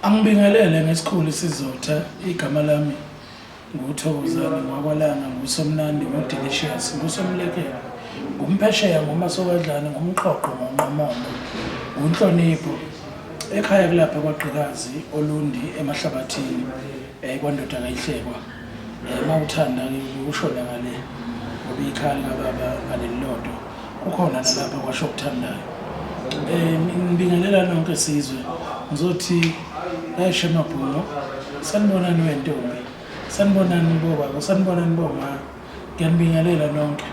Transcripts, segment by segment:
Angibingelele ngesikhulu isizotha igama lami nguThokozane Ngwakwalanga nguSomnandi nguDelicious nguSomlekela ngumphesheya ngoMasokadlane ngumqoqo ngoNqomondo unhlonipho ekhaya kulapha kwaGqikazi Olundi emahlabathini kwandoda kayihlekwa mawuthanda ukushona ngale ngoba ikhaya kababa alelilodo kukhona nalapha kwasho ukuthandayo ngibingelela nonke sizwe ngizothi ayishe mabhuno sanibonani wentombi sanibonani bobaba sanibonani boma ngiyabingelela nonke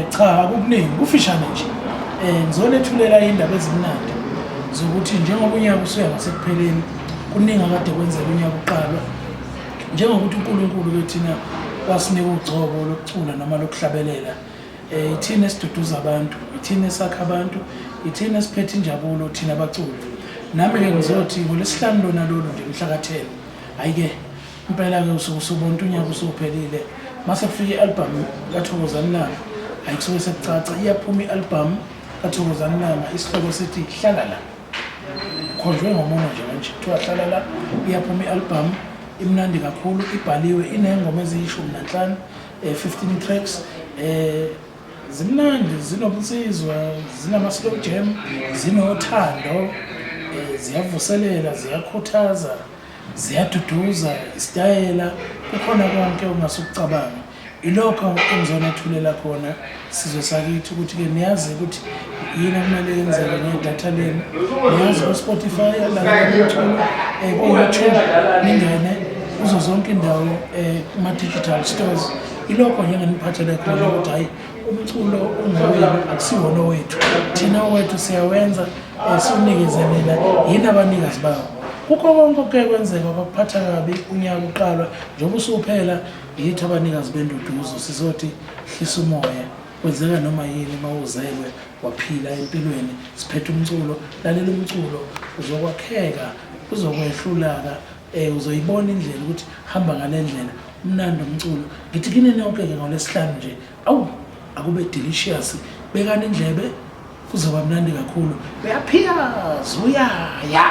cha akukuningi kufishane nje ngizolethulela indaba ezimnandi zokuthi njengoba unyaka usuya ngasekupheleni kuningi akade kwenzeka unyaka uqalwa njengokuthi uNkulunkulu bethina wasinika ugcobo lokucula noma lokuhlabelela ithina esiduduza abantu ithina esakha abantu ithina esiphethe injabulo thina abaculi nami ke ngizothi ngolesihlanu lona lolu nje mhla ka-10 ayike impela ke usubona unyaka usuphelile mase kufika i-album kaThokozane Langa ayikusuke sekucaca iyaphuma i-album kaThokozane Langa isihloko sithi hlala la khonjwe ngomoya nje kanje kuthiwa hlala la iyaphuma i-album imnandi kakhulu ibhaliwe inengoma eziyi15 15 tracks zimnandi zinobunsizwa zinama-slow jam zinothando ziyavuselela ziyakhuthaza ziyaduduza isitayela kukhona konke ongasukucabanga ilokho engizonethulela khona sizwe sakithi ukuthi-ke niyazi ukuthi yini okumele yenzeke ngedatha leni niyazi ku-Spotify laumculo ku-YouTube ningene kuzo zonke indawo kuma-digital stores ilokho njengeniphathele khona ukuthi hhayi umculo ungowenu akusiwona owethu thina owethu siyawenza siwunikezanela yini abanikazi bawo kukho konke okuke kwenzeka kwakuphatha kabi unyaka uqalwa njengoba usuphela yithi abanikazi benduduzo sizothi hlisa umoya kwenzeka noma yini uma uzelwe waphila empilweni siphethe umculo lalela umculo uzokwakheka uzokwehlulaka uzoyibona indlela ukuthi hamba ngale ndlela umnandi umculo ngithi kini nonke-ke ngolesihlanu nje awu akube delicious bekani indlebe kuzoba mnandi kakhulu uyaphiyaza uyaya